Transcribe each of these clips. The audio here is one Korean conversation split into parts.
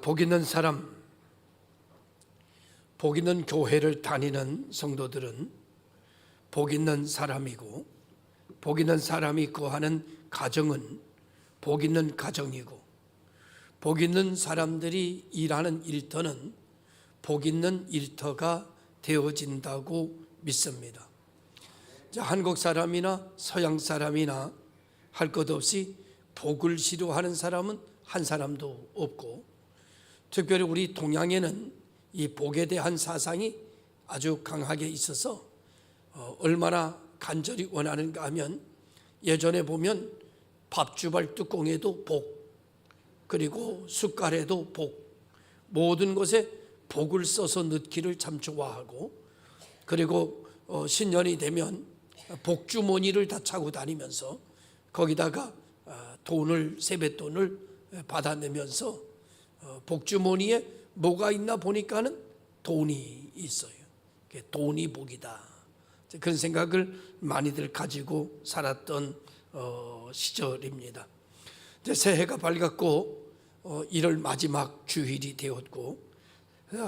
복 있는 사람, 복 있는 교회를 다니는 성도들은 복 있는 사람이고, 복 있는 사람이 거하는 가정은 복 있는 가정이고, 복 있는 사람들이 일하는 일터는 복 있는 일터가 되어진다고 믿습니다. 한국 사람이나 서양 사람이나 할 것 없이 복을 싫어하는 사람은 한 사람도 없고, 특별히 우리 동양에는 이 복에 대한 사상이 아주 강하게 있어서 얼마나 간절히 원하는가 하면, 예전에 보면 밥주발 뚜껑에도 복, 그리고 숟갈에도 복, 모든 것에 복을 써서 넣기를 참 좋아하고, 그리고 신년이 되면 복주머니를 다 차고 다니면서 거기다가 돈을, 세뱃돈을 받아내면서 복주머니에 뭐가 있나 보니까는 돈이 있어요. 돈이 복이다, 그런 생각을 많이들 가지고 살았던 시절입니다. 새해가 밝았고 1월 마지막 주일이 되었고,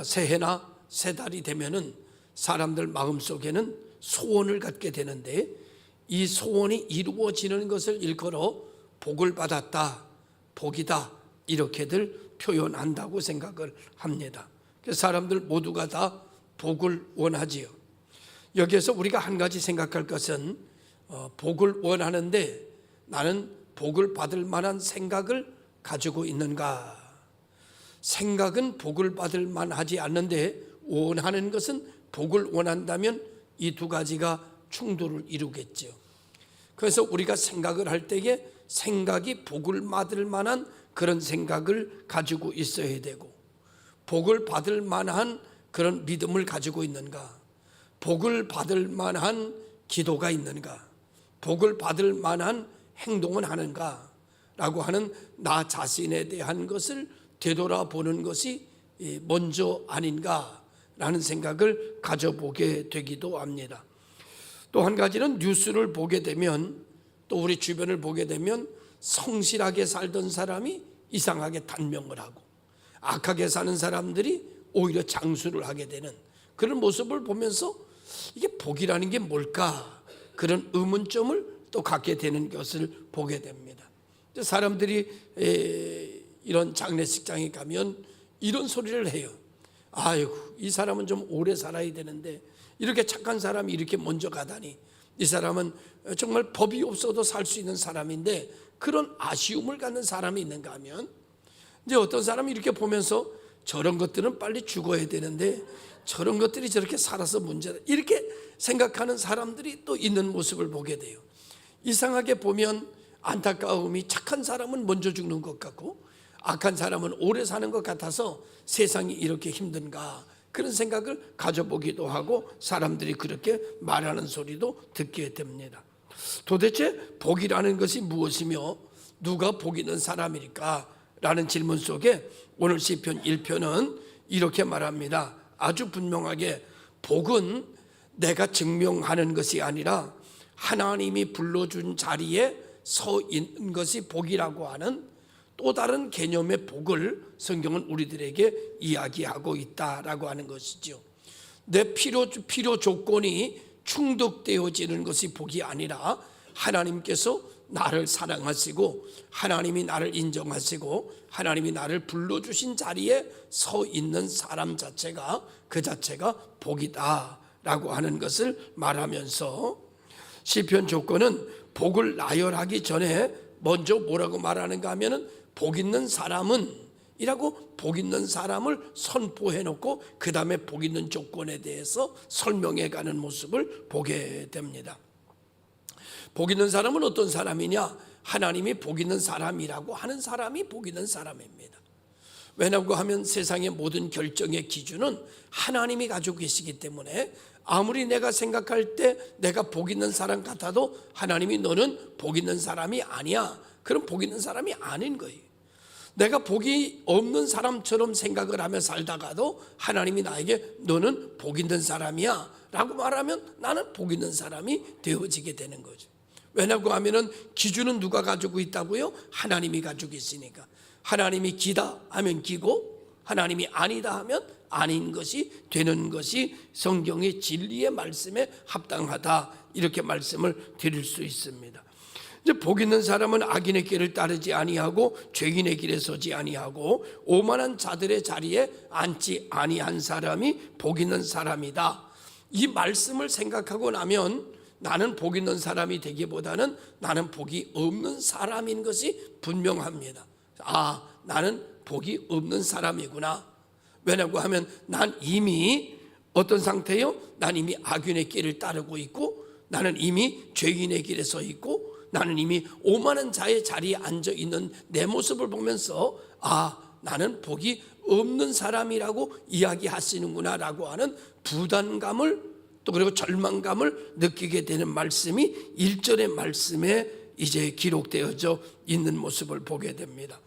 새해나 새 달이 되면은 사람들 마음속에는 소원을 갖게 되는데, 이 소원이 이루어지는 것을 일컬어 복을 받았다, 복이다, 이렇게들 표현한다고 생각을 합니다. 사람들 모두가 다 복을 원하지요. 여기에서 우리가 한 가지 생각할 것은, 복을 원하는데 나는 복을 받을 만한 생각을 가지고 있는가? 생각은 복을 받을 만하지 않는데 원하는 것은 복을 원한다면 이 두 가지가 충돌을 이루겠죠. 그래서 우리가 생각을 할 때에 생각이 복을 받을 만한 그런 생각을 가지고 있어야 되고, 복을 받을 만한 그런 믿음을 가지고 있는가, 복을 받을 만한 기도가 있는가, 복을 받을 만한 행동을 하는가 라고 하는 나 자신에 대한 것을 되돌아보는 것이 먼저 아닌가 라는 생각을 가져보게 되기도 합니다. 또 한 가지는 뉴스를 보게 되면, 또 우리 주변을 보게 되면 성실하게 살던 사람이 이상하게 단명을 하고, 악하게 사는 사람들이 오히려 장수를 하게 되는 그런 모습을 보면서 이게 복이라는 게 뭘까, 그런 의문점을 또 갖게 되는 것을 보게 됩니다. 사람들이 이런 장례식장에 가면 이런 소리를 해요. 아이고, 이 사람은 좀 오래 살아야 되는데 이렇게 착한 사람이 이렇게 먼저 가다니, 이 사람은 정말 법이 없어도 살 수 있는 사람인데 그런 아쉬움을 갖는 사람이 있는가 하면, 이제 어떤 사람이 이렇게 보면서 저런 것들은 빨리 죽어야 되는데 저런 것들이 저렇게 살아서 문제다, 이렇게 생각하는 사람들이 또 있는 모습을 보게 돼요. 이상하게 보면 안타까움이, 착한 사람은 먼저 죽는 것 같고 악한 사람은 오래 사는 것 같아서 세상이 이렇게 힘든가, 그런 생각을 가져보기도 하고 사람들이 그렇게 말하는 소리도 듣게 됩니다. 도대체 복이라는 것이 무엇이며 누가 복 있는 사람일까? 라는 질문 속에 오늘 시편 1편은 이렇게 말합니다. 아주 분명하게, 복은 내가 증명하는 것이 아니라 하나님이 불러준 자리에 서 있는 것이 복이라고 하는 또 다른 개념의 복을 성경은 우리들에게 이야기하고 있다라고 하는 것이죠. 내 필요 조건이 충족되어지는 것이 복이 아니라 하나님께서 나를 사랑하시고 하나님이 나를 인정하시고 하나님이 나를 불러주신 자리에 서 있는 사람 자체가, 그 자체가 복이다라고 하는 것을 말하면서, 시편 조건은 복을 나열하기 전에 먼저 뭐라고 말하는가 하면은 복 있는 사람은 이라고 복 있는 사람을 선포해 놓고 그 다음에 복 있는 조건에 대해서 설명해 가는 모습을 보게 됩니다. 복 있는 사람은 어떤 사람이냐? 하나님이 복 있는 사람이라고 하는 사람이 복 있는 사람입니다. 왜냐고 하면 세상의 모든 결정의 기준은 하나님이 가지고 계시기 때문에, 아무리 내가 생각할 때 내가 복 있는 사람 같아도 하나님이 너는 복 있는 사람이 아니야, 그럼 복 있는 사람이 아닌 거예요. 내가 복이 없는 사람처럼 생각을 하며 살다가도 하나님이 나에게 너는 복 있는 사람이야 라고 말하면 나는 복 있는 사람이 되어지게 되는 거죠. 왜냐고 하면은 기준은 누가 가지고 있다고요? 하나님이 가지고 있으니까. 하나님이 기다 하면 기고 하나님이 아니다 하면 아닌 것이 되는 것이 성경의 진리의 말씀에 합당하다, 이렇게 말씀을 드릴 수 있습니다. 이제 복 있는 사람은 악인의 길을 따르지 아니하고 죄인의 길에 서지 아니하고 오만한 자들의 자리에 앉지 아니한 사람이 복 있는 사람이다. 이 말씀을 생각하고 나면 나는 복 있는 사람이 되기보다는 나는 복이 없는 사람인 것이 분명합니다. 아, 나는 복이 없는 사람이구나. 왜냐고 하면 난 이미 어떤 상태요? 난 이미 악인의 길을 따르고 있고, 나는 이미 죄인의 길에 서 있고, 나는 이미 오만한 자의 자리에 앉아 있는 내 모습을 보면서 아, 나는 복이 없는 사람이라고 이야기하시는구나 라고 하는 부담감을, 또 그리고 절망감을 느끼게 되는 말씀이 1절의 말씀에 이제 기록되어져 있는 모습을 보게 됩니다.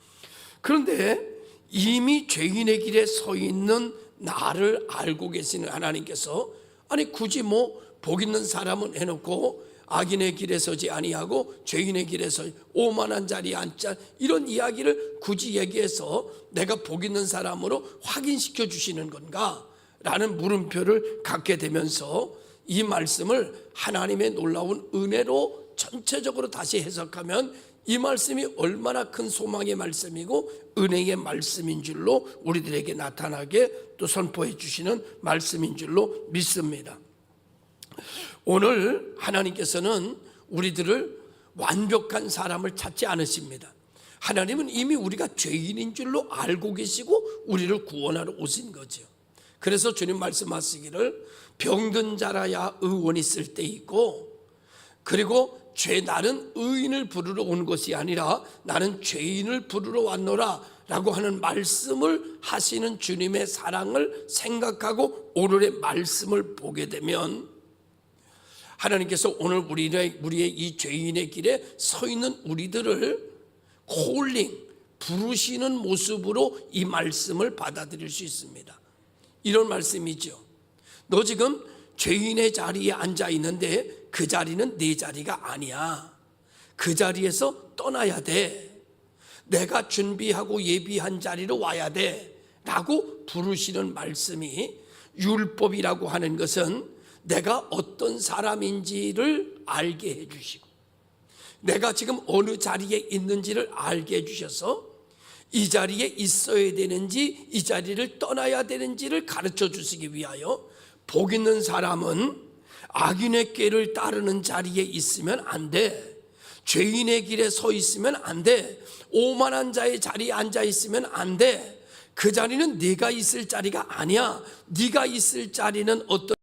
그런데 이미 죄인의 길에 서 있는 나를 알고 계시는 하나님께서 아니 굳이 뭐 복 있는 사람은 해놓고 악인의 길에 서지 아니하고 죄인의 길에 서 오만한 자리에 앉자, 이런 이야기를 굳이 얘기해서 내가 복 있는 사람으로 확인시켜 주시는 건가? 라는 물음표를 갖게 되면서 이 말씀을 하나님의 놀라운 은혜로 전체적으로 다시 해석하면 이 말씀이 얼마나 큰 소망의 말씀이고 은혜의 말씀인 줄로 우리들에게 나타나게 또 선포해 주시는 말씀인 줄로 믿습니다. 오늘 하나님께서는 우리들을 완벽한 사람을 찾지 않으십니다. 하나님은 이미 우리가 죄인인 줄로 알고 계시고 우리를 구원하러 오신 거죠. 그래서 주님 말씀하시기를 병든 자라야 의원이 쓸 때 있고, 그리고 나는 의인을 부르러 온 것이 아니라 나는 죄인을 부르러 왔노라 라고 하는 말씀을 하시는 주님의 사랑을 생각하고 오늘의 말씀을 보게 되면 하나님께서 오늘 우리의 이 죄인의 길에 서 있는 우리들을 콜링, 부르시는 모습으로 이 말씀을 받아들일 수 있습니다. 이런 말씀이죠. 너 지금 죄인의 자리에 앉아 있는데 그 자리는 네 자리가 아니야. 그 자리에서 떠나야 돼. 내가 준비하고 예비한 자리로 와야 돼 라고 부르시는 말씀이, 율법이라고 하는 것은 내가 어떤 사람인지를 알게 해주시고 내가 지금 어느 자리에 있는지를 알게 해주셔서 이 자리에 있어야 되는지 이 자리를 떠나야 되는지를 가르쳐 주시기 위하여 복 있는 사람은 악인의 길을 따르는 자리에 있으면 안 돼. 죄인의 길에 서 있으면 안 돼. 오만한 자의 자리에 앉아 있으면 안 돼. 그 자리는 네가 있을 자리가 아니야. 네가 있을 자리는 어떤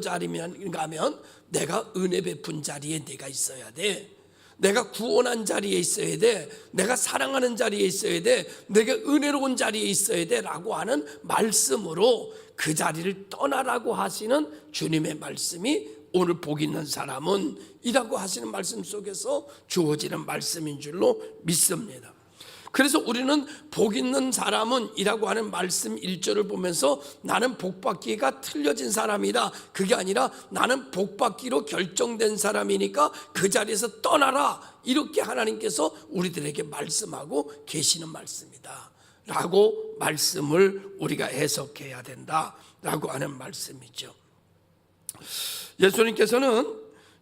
자리인가 하면 내가 은혜 베푼 자리에 내가 있어야 돼. 내가 구원한 자리에 있어야 돼. 내가 사랑하는 자리에 있어야 돼. 내가 은혜로운 자리에 있어야 돼 라고 하는 말씀으로 그 자리를 떠나라고 하시는 주님의 말씀이 오늘 복 있는 사람은 이라고 하시는 말씀 속에서 주어지는 말씀인 줄로 믿습니다. 그래서 우리는 복 있는 사람은 이라고 하는 말씀 1절을 보면서 나는 복받기가 틀려진 사람이다, 그게 아니라 나는 복받기로 결정된 사람이니까 그 자리에서 떠나라, 이렇게 하나님께서 우리들에게 말씀하고 계시는 말씀이다 라고 말씀을 우리가 해석해야 된다 라고 하는 말씀이죠. 예수님께서는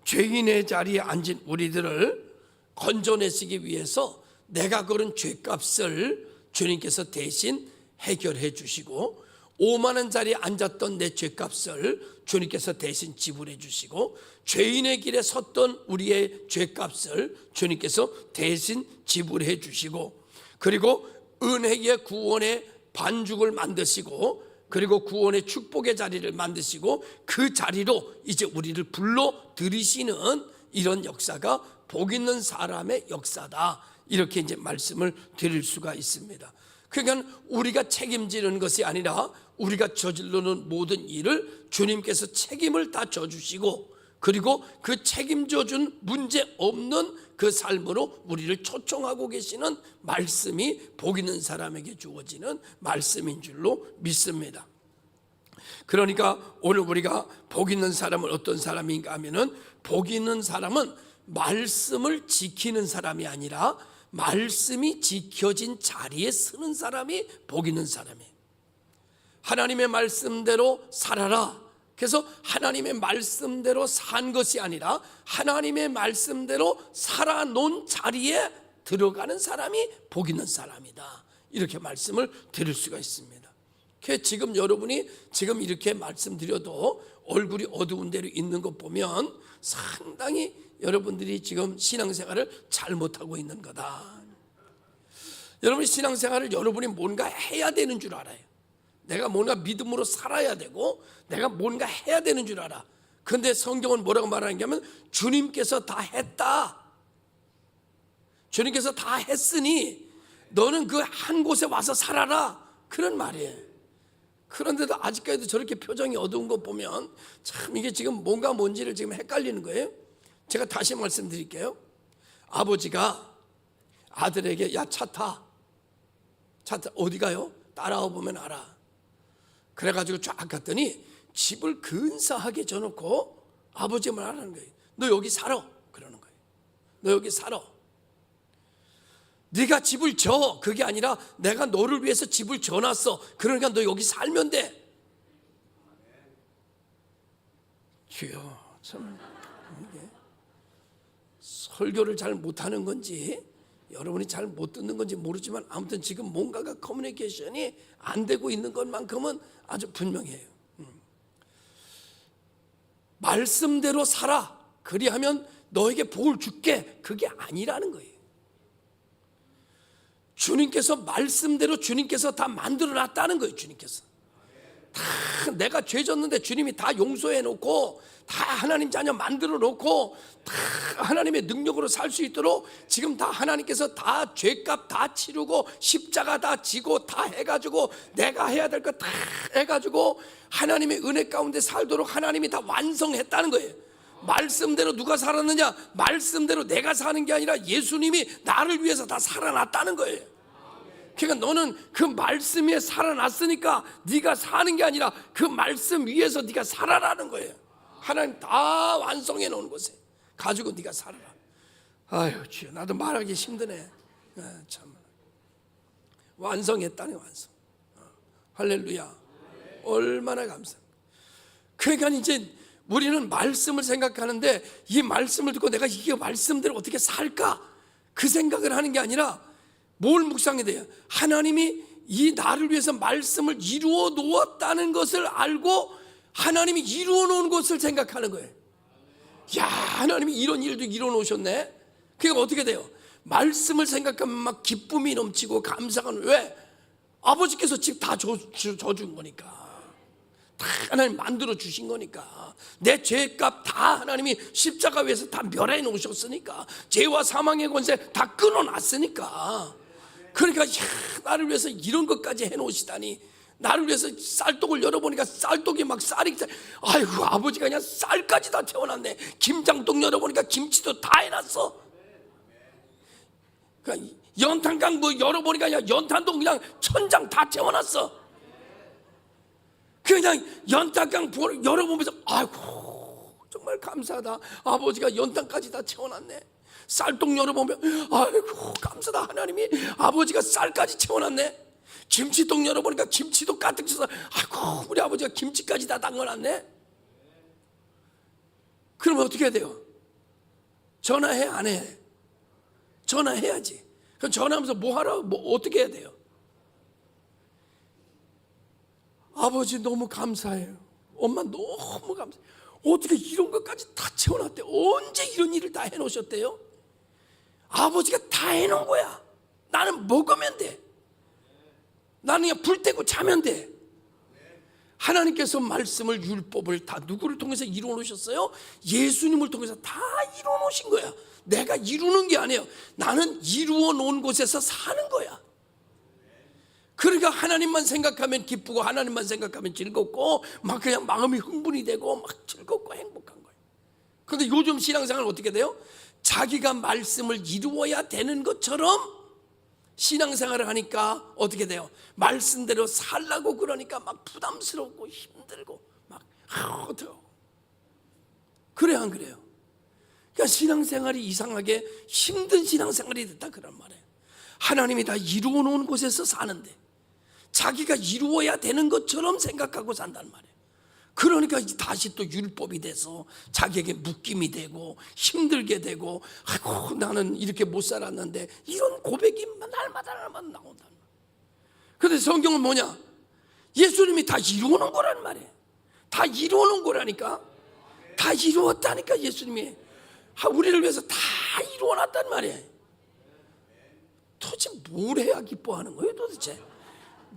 죄인의 자리에 앉은 우리들을 건져내시기 위해서 내가 걸은 죄값을 주님께서 대신 해결해 주시고, 오만한 자리에 앉았던 내 죄값을 주님께서 대신 지불해 주시고, 죄인의 길에 섰던 우리의 죄값을 주님께서 대신 지불해 주시고, 그리고 은혜의 구원의 반죽을 만드시고, 그리고 구원의 축복의 자리를 만드시고 그 자리로 이제 우리를 불러 들이시는 이런 역사가 복 있는 사람의 역사다, 이렇게 이제 말씀을 드릴 수가 있습니다. 그러니까 우리가 책임지는 것이 아니라 우리가 저지르는 모든 일을 주님께서 책임을 다 져주시고, 그리고 그 책임져 준 문제 없는 그 삶으로 우리를 초청하고 계시는 말씀이 복 있는 사람에게 주어지는 말씀인 줄로 믿습니다. 그러니까 오늘 우리가 복 있는 사람은 어떤 사람인가 하면은, 복 있는 사람은 말씀을 지키는 사람이 아니라 말씀이 지켜진 자리에 서는 사람이 복 있는 사람이에요. 하나님의 말씀대로 살아라. 그래서 하나님의 말씀대로 산 것이 아니라 하나님의 말씀대로 살아놓은 자리에 들어가는 사람이 복 있는 사람이다. 이렇게 말씀을 드릴 수가 있습니다. 지금 여러분이 지금 이렇게 말씀드려도 얼굴이 어두운 데로 있는 것 보면 상당히 여러분들이 지금 신앙생활을 잘못하고 있는 거다. 여러분이 신앙생활을 여러분이 뭔가 해야 되는 줄 알아요. 내가 뭔가 믿음으로 살아야 되고 내가 뭔가 해야 되는 줄 알아. 그런데 성경은 뭐라고 말하는가 하면 주님께서 다 했다. 주님께서 다 했으니 너는 그 한 곳에 와서 살아라. 그런 말이에요. 그런데도 아직까지도 저렇게 표정이 어두운 거 보면 참 이게 지금 뭔지를 지금 헷갈리는 거예요. 제가 다시 말씀드릴게요. 아버지가 아들에게 야 차 타. 어디 가요? 따라와 보면 알아. 그래가지고 쫙 갔더니 집을 근사하게 져놓고 아버지가 말하는 거예요. 너 여기 살아. 그러는 거예요. 너 여기 살아. 네가 집을 져. 그게 아니라 내가 너를 위해서 집을 져놨어. 그러니까 너 여기 살면 돼. 주여, 참 이게 설교를 잘 못하는 건지 여러분이 잘 못 듣는 건지 모르지만 아무튼 지금 뭔가가 커뮤니케이션이 안 되고 있는 것만큼은 아주 분명해요. 말씀대로 살아. 그리하면 너에게 복을 줄게. 그게 아니라는 거예요. 주님께서 말씀대로 주님께서 다 만들어 놨다는 거예요. 주님께서 다 내가 죄 졌는데 주님이 다 용서해 놓고 다 하나님 자녀 만들어 놓고 다 하나님의 능력으로 살 수 있도록 지금 다 하나님께서 다 죄값 다 치르고 십자가 다 지고 다 해가지고 내가 해야 될 것 다 해가지고 하나님의 은혜 가운데 살도록 하나님이 다 완성했다는 거예요. 말씀대로 누가 살았느냐? 말씀대로 내가 사는 게 아니라 예수님이 나를 위해서 다 살아났다는 거예요. 그러니까 너는 그 말씀 위에 살아났으니까 네가 사는 게 아니라 그 말씀 위에서 네가 살아라는 거예요. 하나님 다 완성해 놓은 곳에 가지고 네가 살아라. 아유 주여, 나도 말하기 힘드네. 참 완성했다네. 완성. 할렐루야. 얼마나 감사. 그러니까 이제 우리는 말씀을 생각하는데 이 말씀을 듣고 내가 이게 말씀대로 어떻게 살까? 그 생각을 하는 게 아니라 뭘 묵상해야 돼요? 하나님이 이 나를 위해서 말씀을 이루어 놓았다는 것을 알고 하나님이 이루어 놓은 것을 생각하는 거예요. 야, 하나님이 이런 일도 이루어 놓으셨네. 그러니까 어떻게 돼요? 말씀을 생각하면 막 기쁨이 넘치고 감사가. 왜? 아버지께서 집 다 줘준 거니까. 다 하나님 만들어 주신 거니까. 내 죄값 다 하나님이 십자가 위에서 다 멸해 놓으셨으니까. 죄와 사망의 권세 다 끊어놨으니까. 그러니까 야, 나를 위해서 이런 것까지 해놓으시다니. 나를 위해서 쌀독을 열어보니까 쌀독이 막 쌀이, 아이고 아버지가 그냥 쌀까지 다 채워놨네. 김장독 열어보니까 김치도 다 해놨어. 그러니까 연탄강 뭐 열어보니까 그냥 연탄도 그냥 천장 다 채워놨어. 그냥 연탄강 열어보면서 아이고 정말 감사하다. 아버지가 연탄까지 다 채워놨네. 쌀독 열어보면 아이고 감사하다. 하나님이 아버지가 쌀까지 채워놨네. 김치통 열어보니까 김치도 가득 쳐서 아이고 우리 아버지가 김치까지 다 담궈놨네. 그러면 어떻게 해야 돼요? 전화해 안 해? 전화해야지. 그럼 전화하면서 뭐 어떻게 해야 돼요? 아버지 너무 감사해요. 엄마 너무 감사해요. 어떻게 이런 것까지 다 채워놨대? 언제 이런 일을 다 해놓으셨대요? 아버지가 다 해놓은 거야. 나는 먹으면 돼. 나는 그냥 불 떼고 자면 돼. 하나님께서 말씀을 율법을 다 누구를 통해서 이루어 놓으셨어요? 예수님을 통해서 다 이루어 놓으신 거야. 내가 이루는 게 아니에요. 나는 이루어 놓은 곳에서 사는 거야. 그러니까 하나님만 생각하면 기쁘고 하나님만 생각하면 즐겁고 막 그냥 마음이 흥분이 되고 막 즐겁고 행복한 거예요. 그런데 요즘 신앙생활은 어떻게 돼요? 자기가 말씀을 이루어야 되는 것처럼 신앙생활을 하니까 어떻게 돼요? 말씀대로 살라고 그러니까 막 부담스럽고 힘들고 막 어떡하고. 그래요 안 그래요? 그러니까 신앙생활이 이상하게 힘든 신앙생활이 됐다 그런 말이에요. 하나님이 다 이루어 놓은 곳에서 사는데 자기가 이루어야 되는 것처럼 생각하고 산단 말이에요. 그러니까 다시 또 율법이 돼서 자기에게 묶임이 되고 힘들게 되고, 아이고 나는 이렇게 못 살았는데, 이런 고백이 날마다 나온단 말이에요. 그런데 성경은 뭐냐? 예수님이 다 이루어 놓은 거란 말이에요. 다 이루어 놓은 거라니까. 다 이루었다니까. 예수님이 우리를 위해서 다 이루어 놨단 말이에요. 도대체 뭘 해야 기뻐하는 거예요 도대체?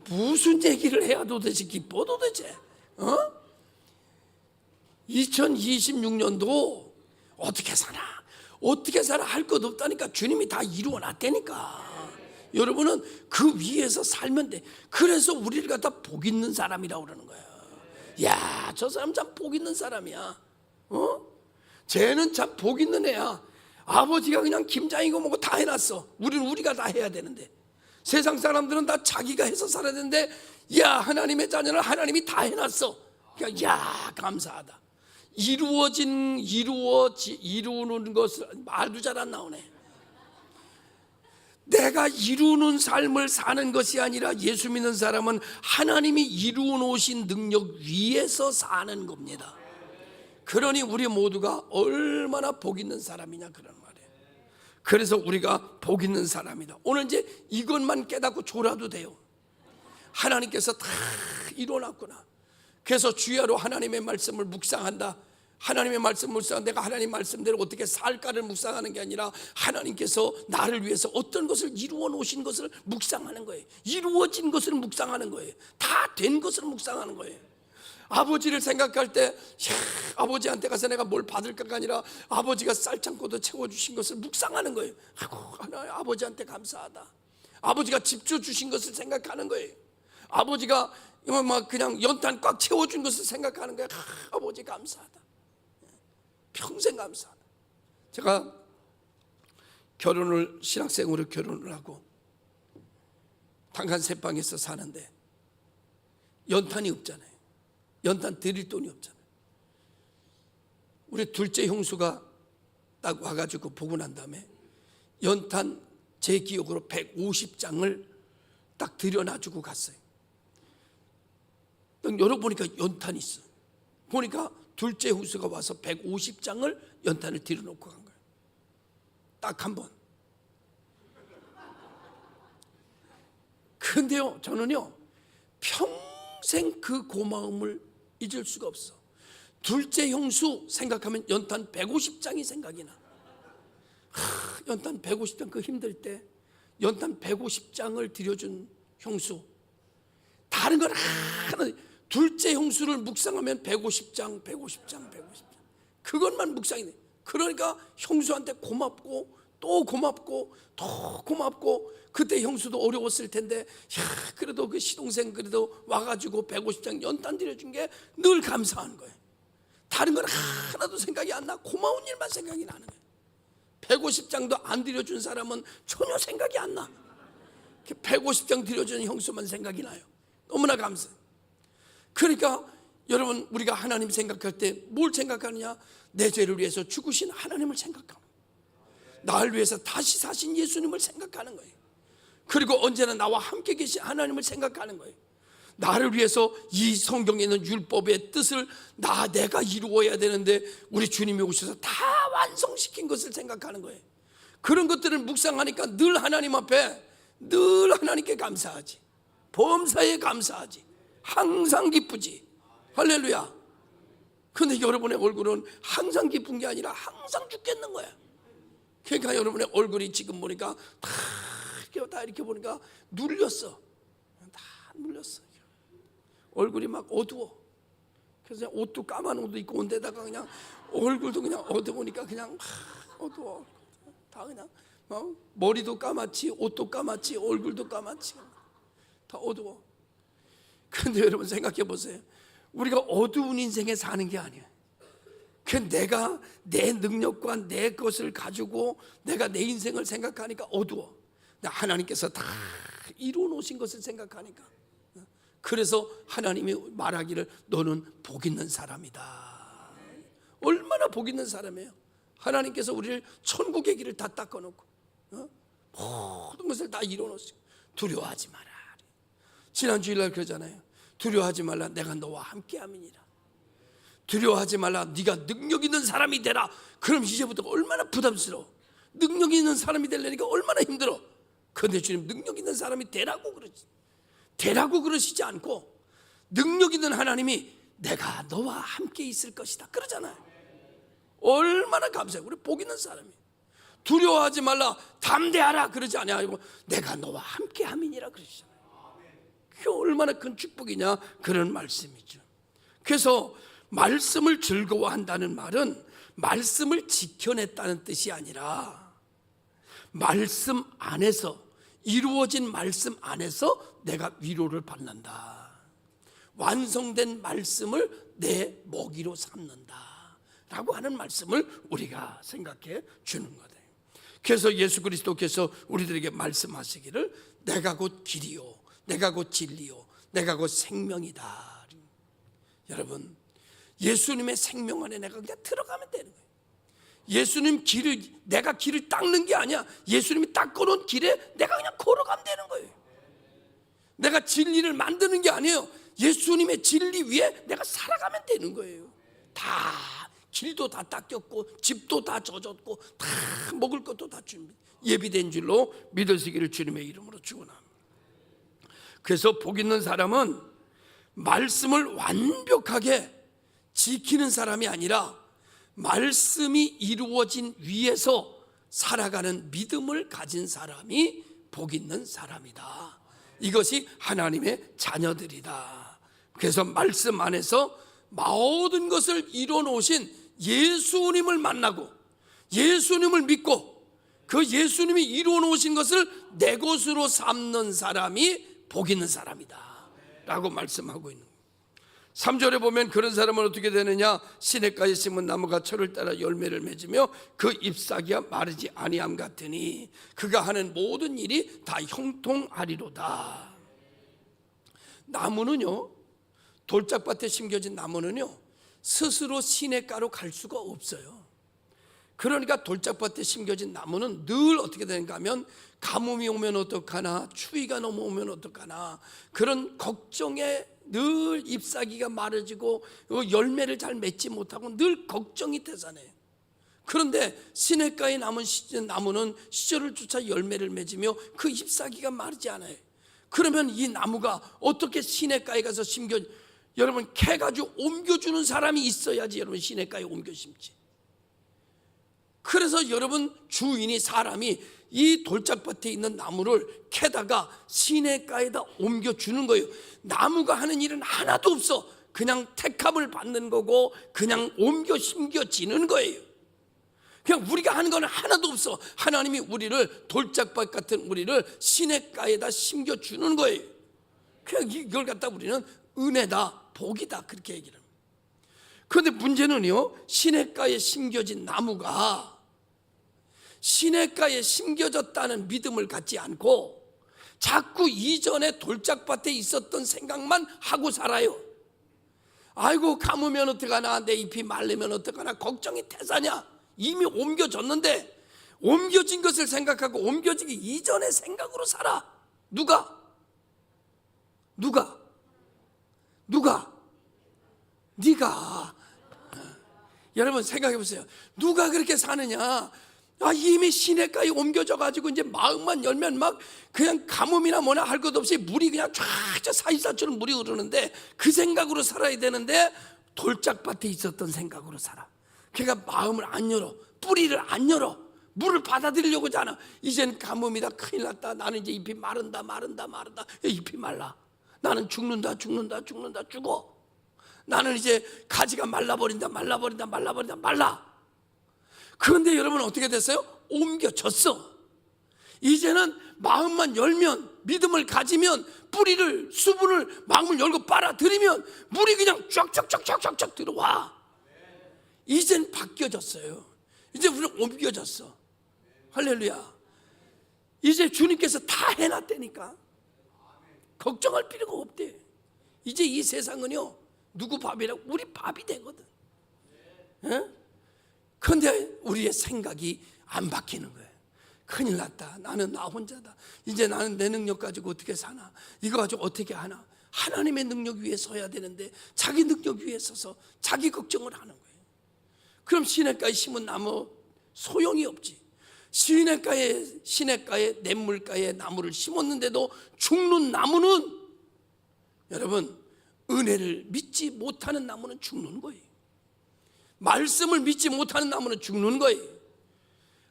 무슨 얘기를 해야 도대체 기뻐 도대체? 2026년도 어떻게 살아 할 것 없다니까. 주님이 다 이루어 놨다니까. 여러분은 그 위에서 살면 돼. 그래서 우리를 갖다 복 있는 사람이라고 그러는 거예요. 야, 저 사람 참 복 있는 사람이야. 쟤는 참 복 있는 애야. 아버지가 그냥 김장이고 뭐고 다 해놨어. 우리가 다 해야 되는데, 세상 사람들은 다 자기가 해서 살아야 되는데, 야, 하나님의 자녀는 하나님이 다 해놨어. 그러니까 야, 감사하다. 이루는 것을 말도 잘 안 나오네. 내가 이루는 삶을 사는 것이 아니라 예수 믿는 사람은 하나님이 이루어 놓으신 능력 위에서 사는 겁니다. 그러니 우리 모두가 얼마나 복 있는 사람이냐 그런 말이에요. 그래서 우리가 복 있는 사람이다. 오늘 이제 이것만 깨닫고 졸아도 돼요. 하나님께서 다 이뤄놨구나. 그래서 주야로 하나님의 말씀을 묵상한다. 하나님의 말씀 묵상, 내가 하나님 말씀대로 어떻게 살까를 묵상하는 게 아니라 하나님께서 나를 위해서 어떤 것을 이루어 놓으신 것을 묵상하는 거예요. 이루어진 것을 묵상하는 거예요. 다 된 것을 묵상하는 거예요. 아버지를 생각할 때 아버지한테 가서 내가 뭘 받을까가 아니라 아버지가 쌀창고도 채워주신 것을 묵상하는 거예요. 아버지한테 감사하다. 아버지가 집 주신 것을 생각하는 거예요. 아버지가 막 그냥 연탄 꽉 채워준 것을 생각하는 거예요. 아버지 감사하다. 평생 감사하다. 제가 신학생으로 결혼을 하고 단칸 세 방에서 사는데 연탄이 없잖아요. 연탄 드릴 돈이 없잖아요. 우리 둘째 형수가 딱 와가지고 보고 난 다음에 연탄 제 기억으로 150장을 딱 들여놔주고 갔어요. 열어보니까 연탄이 있어. 보니까 둘째 형수가 와서 150장을 연탄을 들여놓고 간 거예요. 딱 한 번. 그런데요, 저는요 평생 그 고마움을 잊을 수가 없어. 둘째 형수 생각하면 연탄 150장이 생각이 나. 연탄 150장 그 힘들 때 연탄 150장을 들여준 형수. 다른 건 하나, 둘째 형수를 묵상하면 150장 그것만 묵상이 돼. 그러니까 형수한테 고맙고 또 고맙고 더 고맙고, 그때 형수도 어려웠을 텐데 그래도 그 시동생 그래도 와가지고 150장 연탄 들여준 게 늘 감사한 거예요. 다른 건 하나도 생각이 안 나. 고마운 일만 생각이 나는 거예요. 150장도 안 들여준 사람은 전혀 생각이 안 나. 150장 들여준 형수만 생각이 나요. 너무나 감사해요. 그러니까 여러분, 우리가 하나님 생각할 때 뭘 생각하느냐? 내 죄를 위해서 죽으신 하나님을 생각하고, 나를 위해서 다시 사신 예수님을 생각하는 거예요. 그리고 언제나 나와 함께 계신 하나님을 생각하는 거예요. 나를 위해서 이 성경에 있는 율법의 뜻을 내가 이루어야 되는데 우리 주님이 오셔서 다 완성시킨 것을 생각하는 거예요. 그런 것들을 묵상하니까 늘 하나님 앞에 늘 하나님께 감사하지. 범사에 감사하지. 항상 기쁘지. 할렐루야. 근데 여러분의 얼굴은 항상 기쁜 게 아니라 항상 죽겠는 거야. 그러니까 여러분의 얼굴이 지금 보니까 다 이렇게 보니까 눌렸어. 다 눌렸어. 얼굴이 막 어두워. 그래서 옷도 까만 옷도 입고 온 데다가 그냥 얼굴도 그냥 어두우니까 그냥 어두워. 다 그냥 머리도 까맣지, 옷도 까맣지, 얼굴도 까맣지. 다 어두워. 그런데 여러분 생각해 보세요. 우리가 어두운 인생에 사는 게 아니에요. 내가 내 능력과 내 것을 가지고 내가 내 인생을 생각하니까 어두워. 하나님께서 다 이루어 놓으신 것을 생각하니까. 그래서 하나님이 말하기를 너는 복 있는 사람이다. 얼마나 복 있는 사람이에요. 하나님께서 우리를 천국의 길을 다 닦아놓고 모든 것을 다 이뤄놓으시고 두려워하지 마라. 지난 주일날 그러잖아요. 두려워하지 말라, 내가 너와 함께함이니라. 두려워하지 말라, 네가 능력 있는 사람이 되라. 그럼 이제부터 얼마나 부담스러워. 능력 있는 사람이 되려니까 얼마나 힘들어. 그런데 주님 능력 있는 사람이 되라고 그러시지 않고 능력 있는 하나님이 내가 너와 함께 있을 것이다 그러잖아요. 얼마나 감사해요. 우리 복 있는 사람이. 두려워하지 말라, 담대하라 그러지 아니하고 내가 너와 함께함이니라 그러시잖아요. 그게 얼마나 큰 축복이냐, 그런 말씀이죠. 그래서 말씀을 즐거워한다는 말은 말씀을 지켜냈다는 뜻이 아니라 말씀 안에서, 이루어진 말씀 안에서 내가 위로를 받는다. 완성된 말씀을 내 먹이로 삼는다 라고 하는 말씀을 우리가 생각해 주는 거예요. 그래서 예수 그리스도께서 우리들에게 말씀하시기를 내가 곧 길이요, 내가 곧 진리요, 내가 곧 생명이다. 여러분, 예수님의 생명 안에 내가 그냥 들어가면 되는 거예요. 예수님 길을, 내가 길을 닦는 게 아니야. 예수님이 닦아놓은 길에 내가 그냥 걸어가면 되는 거예요. 내가 진리를 만드는 게 아니에요. 예수님의 진리 위에 내가 살아가면 되는 거예요. 다 길도 다 닦였고 집도 다 젖었고 다 먹을 것도 다 예비된 줄로 믿으시기를 주님의 이름으로 축원합니다. 그래서 복 있는 사람은 말씀을 완벽하게 지키는 사람이 아니라 말씀이 이루어진 위에서 살아가는 믿음을 가진 사람이 복 있는 사람이다. 이것이 하나님의 자녀들이다. 그래서 말씀 안에서 모든 것을 이뤄놓으신 예수님을 만나고 예수님을 믿고 그 예수님이 이루어놓으신 것을 내 것으로 삼는 사람이 복 있는 사람이다 라고 말씀하고 있는 거예요. 3절에 보면 그런 사람은 어떻게 되느냐, 시냇가에 심은 나무가 철을 따라 열매를 맺으며 그 잎사귀가 마르지 아니함 같으니 그가 하는 모든 일이 다 형통하리로다. 나무는요, 돌짝밭에 심겨진 나무는요 스스로 시냇가로 갈 수가 없어요. 그러니까 돌짝밭에 심겨진 나무는 늘 어떻게 되는가 하면 가뭄이 오면 어떡하나, 추위가 넘어오면 어떡하나, 그런 걱정에 늘 잎사귀가 마르지고 열매를 잘 맺지 못하고 늘 걱정이 되잖아요. 그런데 시냇가에 남은 나무는 시절을 쫓아 열매를 맺으며 그 잎사귀가 마르지 않아요. 그러면 이 나무가 어떻게 시냇가에 가서 여러분 캐가지고 옮겨주는 사람이 있어야지 여러분 시냇가에 옮겨 심지. 그래서 여러분 주인이, 사람이 이 돌짝밭에 있는 나무를 캐다가 시냇가에다 옮겨주는 거예요. 나무가 하는 일은 하나도 없어. 그냥 택함을 받는 거고 그냥 옮겨 심겨지는 거예요. 그냥 우리가 하는 건 하나도 없어. 하나님이 우리를, 돌짝밭 같은 우리를 시냇가에다 심겨주는 거예요. 그냥 이걸 갖다 우리는 은혜다, 복이다 그렇게 얘기를 합니다. 그런데 문제는요, 시냇가에 심겨진 나무가 시냇가에 심겨졌다는 믿음을 갖지 않고 자꾸 이전에 돌짝밭에 있었던 생각만 하고 살아요. 아이고 가무면 어떡하나, 내 잎이 말리면 어떡하나, 걱정이 태사냐. 이미 옮겨졌는데 옮겨진 것을 생각하고 옮겨지기 이전의 생각으로 살아. 누가? 네가. 여러분 생각해 보세요. 누가 그렇게 사느냐? 이미 시냇가에 옮겨져 가지고 이제 마음만 열면 막 그냥 가뭄이나 뭐나 할 것 없이 물이 그냥 쫙 사이사처럼 물이 흐르는데 그 생각으로 살아야 되는데 돌짝밭에 있었던 생각으로 살아. 걔가 마음을 안 열어, 뿌리를 안 열어, 물을 받아들이려고 하지 않아. 이젠 가뭄이다, 큰일 났다, 나는 이제 잎이 마른다. 잎이 말라. 나는 죽는다, 죽어. 나는 이제 가지가 말라버린다. 그런데 여러분 어떻게 됐어요? 옮겨졌어. 이제는 마음만 열면, 믿음을 가지면, 뿌리를, 수분을, 마음을 열고 빨아들이면 물이 그냥 쫙쫙 들어와. 이젠 바뀌어졌어요. 이제 우리는 옮겨졌어. 할렐루야. 이제 주님께서 다 해놨다니까 걱정할 필요가 없대. 이제 이 세상은요 누구 밥이라고, 우리 밥이 되거든. 에? 그런데 우리의 생각이 안 바뀌는 거예요. 큰일 났다. 나는 나 혼자다. 이제 나는 내 능력 가지고 어떻게 사나? 이거 가지고 어떻게 하나? 하나님의 능력 위에 서야 되는데 자기 능력 위에 서서 자기 걱정을 하는 거예요. 그럼 시냇가에 심은 나무 소용이 없지. 시냇가에 냇물가에 나무를 심었는데도 죽는 나무는, 여러분, 은혜를 믿지 못하는 나무는 죽는 거예요. 말씀을 믿지 못하는 나무는 죽는 거예요.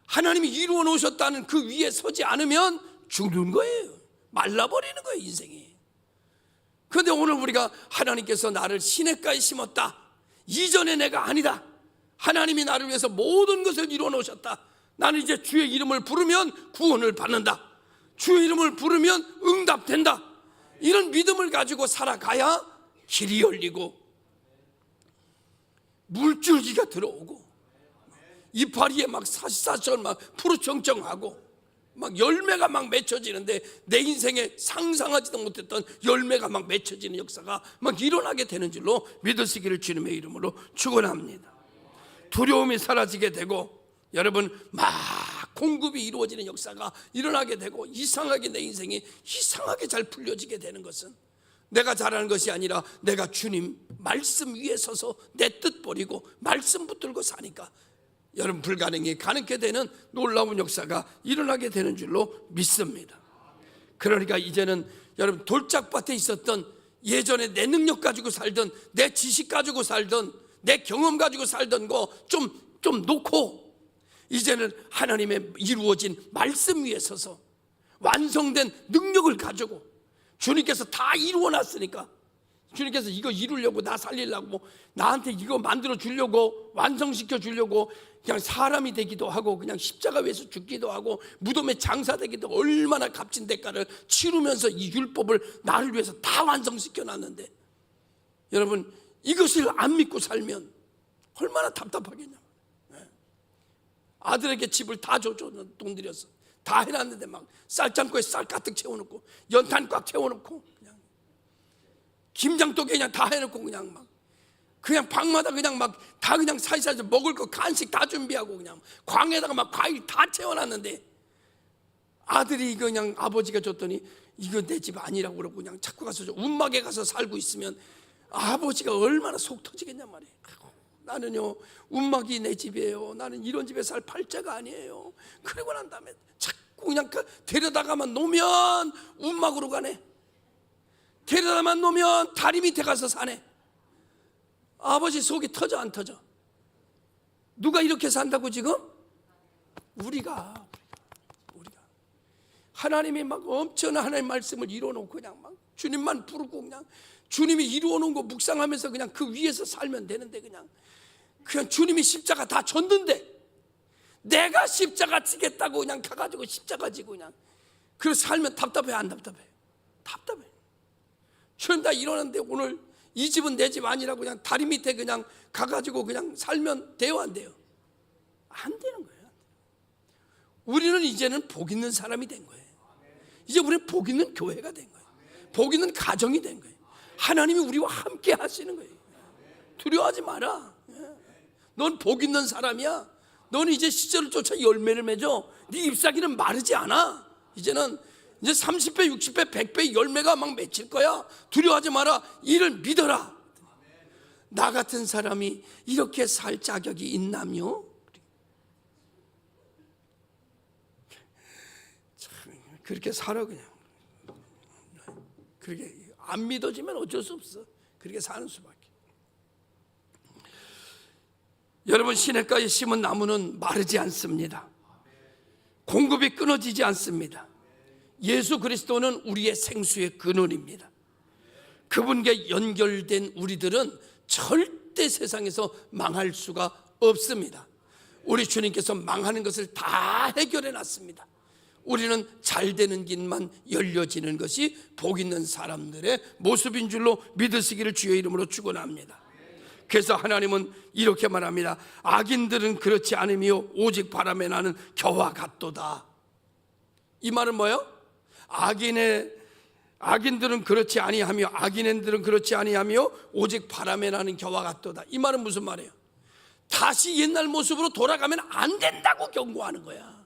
하나님이 이루어 놓으셨다는 그 위에 서지 않으면 죽는 거예요. 말라버리는 거예요, 인생이. 그런데 오늘 우리가 하나님께서 나를 시냇가에 심었다, 이전에 내가 아니다, 하나님이 나를 위해서 모든 것을 이루어 놓으셨다, 나는 이제 주의 이름을 부르면 구원을 받는다, 주의 이름을 부르면 응답된다, 이런 믿음을 가지고 살아가야 길이 열리고 물줄기가 들어오고 이파리에 막 사시사철 막 푸르청청하고 막 열매가 막 맺혀지는데, 내 인생에 상상하지도 못했던 열매가 막 맺혀지는 역사가 막 일어나게 되는 줄로 믿으시기를 주님의 이름으로 축원합니다. 두려움이 사라지게 되고, 여러분, 막 공급이 이루어지는 역사가 일어나게 되고, 이상하게 내 인생이 이상하게 잘 풀려지게 되는 것은 내가 잘하는 것이 아니라 내가 주님 말씀 위에 서서 내 뜻 버리고 말씀 붙들고 사니까 여러분, 불가능이 가능케 되는 놀라운 역사가 일어나게 되는 줄로 믿습니다. 그러니까 이제는 여러분, 돌짝밭에 있었던 예전에 내 능력 가지고 살던, 내 지식 가지고 살던, 내 경험 가지고 살던 거 좀 놓고 이제는 하나님의 이루어진 말씀 위에 서서 완성된 능력을 가지고, 주님께서 다 이루어 놨으니까, 주님께서 이거 이루려고, 나 살리려고, 나한테 이거 만들어 주려고, 완성시켜 주려고 그냥 사람이 되기도 하고, 그냥 십자가 위에서 죽기도 하고, 무덤에 장사되기도 하고, 얼마나 값진 대가를 치르면서 이 율법을 나를 위해서 다 완성시켜 놨는데, 여러분, 이것을 안 믿고 살면 얼마나 답답하겠냐. 아들에게 집을 다 줘줘, 돈 들여서 다 해놨는데 막 쌀장고에 쌀 가득 채워놓고, 연탄 꽉 채워놓고, 그냥 김장독에 그냥 다 해놓고, 그냥 방마다 그냥 막 다 그냥 사이사이 먹을 거 간식 다 준비하고, 그냥 광에다가 막 과일 다 채워놨는데, 아들이 이거 그냥 아버지가 줬더니 이거 내 집 아니라고 그러고 그냥 자꾸 가서 운막에 가서 살고 있으면 아버지가 얼마나 속 터지겠냐 말이에요. 나는요, 운막이 내 집이에요. 나는 이런 집에 살 팔자가 아니에요. 그러고 난 다음에 자꾸 그냥 데려다가만 놓으면 운막으로 가네, 데려다만 놓으면 다리 밑에 가서 사네. 아버지 속이 터져 안 터져? 누가 이렇게 산다고 지금? 우리가 하나님이 막 엄청난 하나님의 말씀을 이루어놓고 그냥 막 주님만 부르고, 그냥 주님이 이루어놓은 거 묵상하면서 그냥 그 위에서 살면 되는데, 그냥 주님이 십자가 다 졌는데 내가 십자가 지겠다고 그냥 가가지고 십자가 지고 그냥 그렇게 살면 답답해 안 답답해? 답답해. 주님 다 이러는데 오늘 이 집은 내 집 아니라고 그냥 다리 밑에 그냥 가가지고 그냥 살면 돼요 안 돼요? 안 되는 거예요. 우리는 이제는 복 있는 사람이 된 거예요. 이제 우리는 복 있는 교회가 된 거예요. 복 있는 가정이 된 거예요. 하나님이 우리와 함께 하시는 거예요. 두려워하지 마라. 넌 복 있는 사람이야. 너는 이제 시절을 쫓아 열매를 맺어. 네 잎사귀는 마르지 않아. 이제는 이제 30배, 60배, 100배 열매가 막 맺힐 거야. 두려워하지 마라. 이를 믿어라. 나 같은 사람이 이렇게 살 자격이 있나며? 참, 그렇게 살아 그냥. 그렇게 안 믿어지면 어쩔 수 없어. 그렇게 사는 수밖에. 여러분, 시냇가에 심은 나무는 마르지 않습니다. 공급이 끊어지지 않습니다. 예수 그리스도는 우리의 생수의 근원입니다. 그분께 연결된 우리들은 절대 세상에서 망할 수가 없습니다. 우리 주님께서 망하는 것을 다 해결해 놨습니다. 우리는 잘 되는 길만 열려지는 것이 복 있는 사람들의 모습인 줄로 믿으시기를 주의 이름으로 축원합니다. 그래서 하나님은 이렇게 말합니다. 악인들은 그렇지 않으며 오직 바람에 나는 겨와 같도다. 이 말은 뭐예요? 악인들은 그렇지 아니하며, 악인들은 그렇지 아니하며 오직 바람에 나는 겨와 같도다. 이 말은 무슨 말이에요? 다시 옛날 모습으로 돌아가면 안 된다고 경고하는 거야.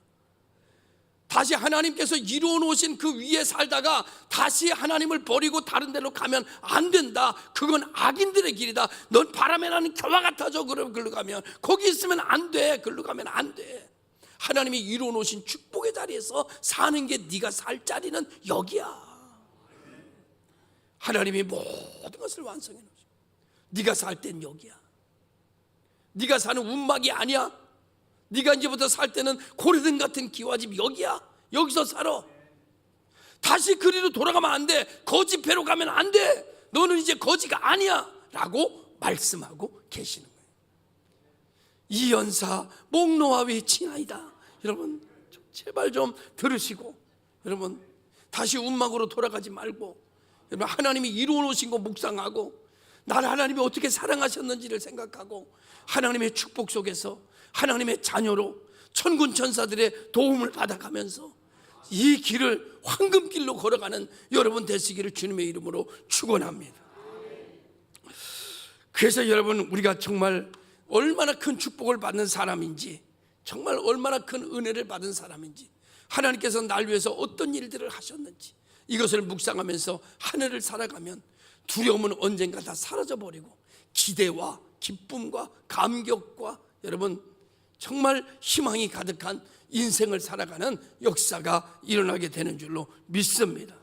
다시 하나님께서 이루어 놓으신 그 위에 살다가 다시 하나님을 버리고 다른 데로 가면 안 된다. 그건 악인들의 길이다. 넌 바람에 나는 겨와 같아져. 그러면 글로 가면, 거기 있으면 안 돼. 글로 가면 안 돼. 하나님이 이루어 놓으신 축복의 자리에서 사는 게 네가 살 자리는 여기야. 하나님이 모든 것을 완성해 놓으셔. 네가 살 땐 여기야. 네가 사는 운막이 아니야. 네가 이제부터 살 때는 고레등 같은 기와집 여기야. 여기서 살아. 다시 그리로 돌아가면 안 돼. 거지 배로 가면 안 돼. 너는 이제 거지가 아니야 라고 말씀하고 계시는 거예요. 이연사 목노와 외치나이다. 여러분 제발 좀 들으시고, 여러분 다시 운막으로 돌아가지 말고, 여러분 하나님이 이루어 놓으신 거 묵상하고, 나를 하나님이 어떻게 사랑하셨는지를 생각하고, 하나님의 축복 속에서 하나님의 자녀로 천군 천사들의 도움을 받아가면서 이 길을 황금길로 걸어가는 여러분 되시기를 주님의 이름으로 축원합니다. 그래서 여러분, 우리가 정말 얼마나 큰 축복을 받는 사람인지, 정말 얼마나 큰 은혜를 받은 사람인지, 하나님께서 날 위해서 어떤 일들을 하셨는지, 이것을 묵상하면서 한 해를 살아가면 두려움은 언젠가 다 사라져버리고 기대와 기쁨과 감격과 여러분 정말 희망이 가득한 인생을 살아가는 역사가 일어나게 되는 줄로 믿습니다.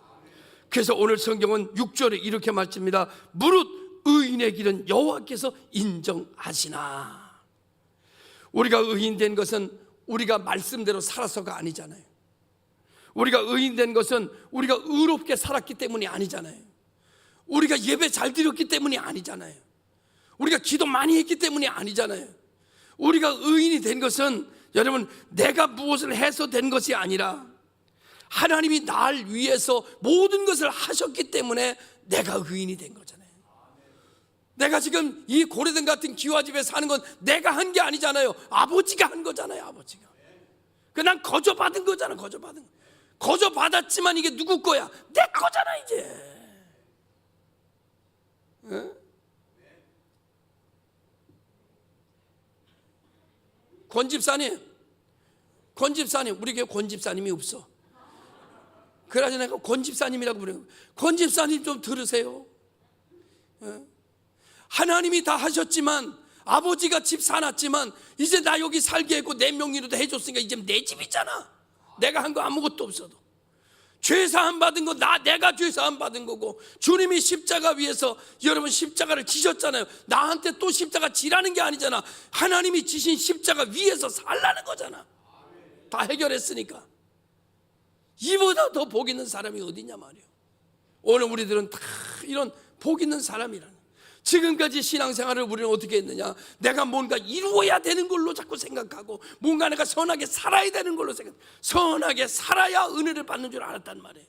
그래서 오늘 성경은 6절에 이렇게 말씀합니다. 무릇 의인의 길은 여호와께서 인정하시나. 우리가 의인된 것은 우리가 말씀대로 살아서가 아니잖아요. 우리가 의인된 것은 우리가 의롭게 살았기 때문이 아니잖아요. 우리가 예배 잘 드렸기 때문이 아니잖아요. 우리가 기도 많이 했기 때문이 아니잖아요. 우리가 의인이 된 것은 여러분 내가 무엇을 해서 된 것이 아니라 하나님이 날 위해서 모든 것을 하셨기 때문에 내가 의인이 된 거잖아요. 내가 지금 이 고레등 같은 기와집에 사는 건 내가 한 게 아니잖아요. 아버지가 한 거잖아요. 아버지가. 난 거저받은 거잖아. 거저받았지만 이게 누구 거야? 내 거잖아 이제. 응? 권집사님, 우리 교회 권집사님이 없어. 그래서 내가 권집사님이라고 부르는 거예요. 권집사님 좀 들으세요. 하나님이 다 하셨지만, 아버지가 집 사놨지만 이제 나 여기 살게 했고 내 명의로도 해줬으니까 이제 내 집이잖아. 내가 한 거 아무것도 없어도. 죄사함 받은 거 내가 죄사함 받은 거고, 주님이 십자가 위에서 여러분 십자가를 지셨잖아요. 나한테 또 십자가 지라는 게 아니잖아. 하나님이 지신 십자가 위에서 살라는 거잖아. 다 해결했으니까. 이보다 더 복 있는 사람이 어디냐 말이에요. 오늘 우리들은 다 이런 복 있는 사람이라는. 지금까지 신앙생활을 우리는 어떻게 했느냐? 내가 뭔가 이루어야 되는 걸로 자꾸 생각하고, 뭔가 내가 선하게 살아야 되는 걸로 선하게 살아야 은혜를 받는 줄 알았단 말이에요.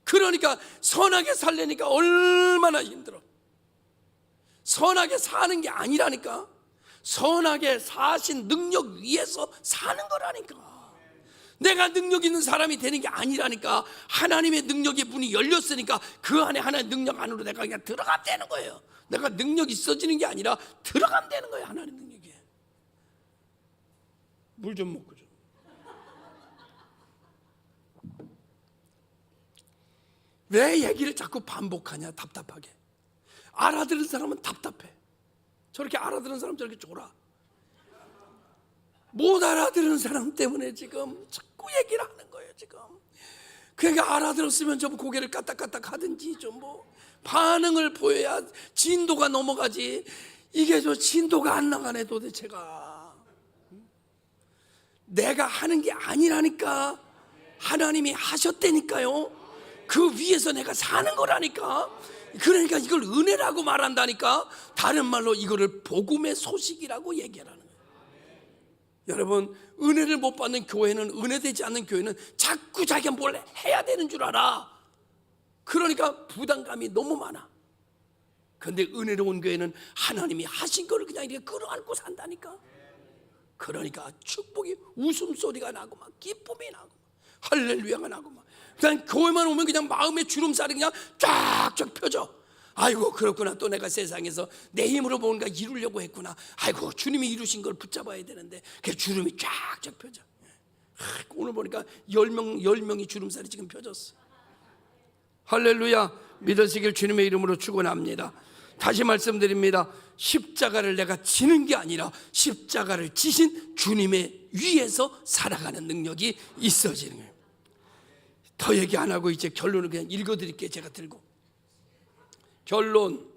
그러니까 선하게 살려니까 얼마나 힘들어. 선하게 사는 게 아니라니까. 선하게 사신 능력 위에서 사는 거라니까. 내가 능력 있는 사람이 되는 게 아니라니까. 하나님의 능력의 문이 열렸으니까 그 안에 하나님의 능력 안으로 내가 그냥 들어가면 되는 거예요. 내가 능력이 있어지는 게 아니라 들어가면 되는 거예요. 하나님 능력에. 물 좀 먹고 좀. 왜 얘기를 자꾸 반복하냐? 답답하게. 알아들은 사람은 답답해. 저렇게 알아들은 사람 저렇게 졸아. 못 알아들은 사람 때문에 지금 자꾸 얘기를 하는 거예요. 지금 그러니까 알아들었으면 좀 고개를 까딱까딱 하든지 좀 뭐 반응을 보여야 진도가 넘어가지. 이게 저 진도가 안 나가네 도대체가. 내가 하는 게 아니라니까. 하나님이 하셨다니까요. 그 위에서 내가 사는 거라니까. 그러니까 이걸 은혜라고 말한다니까. 다른 말로 이거를 복음의 소식이라고 얘기하라는 거예요. 여러분, 은혜를 못 받는 교회는, 은혜되지 않는 교회는 자꾸 자기가 뭘 해야 되는 줄 알아. 그러니까 부담감이 너무 많아. 그런데 은혜로운 교회는 하나님이 하신 거를 그냥 이렇게 끌어안고 산다니까. 그러니까 축복이, 웃음소리가 나고 막 기쁨이 나고 할렐루야가 나고 막. 그냥 교회만 오면 그냥 마음의 주름살이 그냥 쫙쫙 펴져. 아이고 그렇구나, 또 내가 세상에서 내 힘으로 뭔가 이루려고 했구나. 아이고 주님이 이루신 걸 붙잡아야 되는데 그 주름이 쫙쫙 펴져. 오늘 보니까 10명이 주름살이 지금 펴졌어. 할렐루야. 믿으시길 주님의 이름으로 축원합니다. 다시 말씀드립니다. 십자가를 내가 지는 게 아니라 십자가를 지신 주님의 위에서 살아가는 능력이 있어지는 거예요. 더 얘기 안 하고 이제 결론을 그냥 읽어드릴게요. 제가 들고. 결론.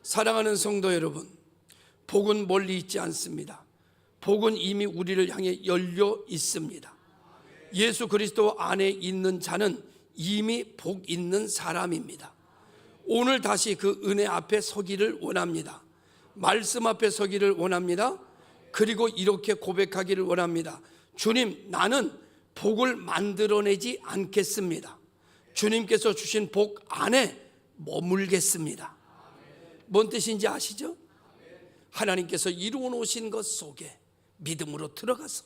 사랑하는 성도 여러분, 복은 멀리 있지 않습니다. 복은 이미 우리를 향해 열려 있습니다. 예수 그리스도 안에 있는 자는 이미 복 있는 사람입니다. 오늘 다시 그 은혜 앞에 서기를 원합니다. 말씀 앞에 서기를 원합니다. 그리고 이렇게 고백하기를 원합니다. 주님, 나는 복을 만들어내지 않겠습니다. 주님께서 주신 복 안에 머물겠습니다. 뭔 뜻인지 아시죠? 하나님께서 이루어 놓으신 것 속에 믿음으로 들어가서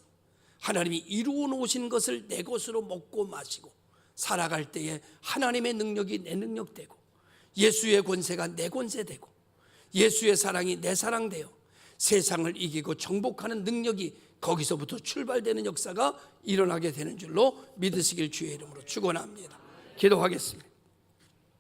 하나님이 이루어 놓으신 것을 내 것으로 먹고 마시고 살아갈 때에 하나님의 능력이 내 능력 되고 예수의 권세가 내 권세 되고 예수의 사랑이 내 사랑 되어 세상을 이기고 정복하는 능력이 거기서부터 출발되는 역사가 일어나게 되는 줄로 믿으시길 주의 이름으로 축원합니다. 기도하겠습니다.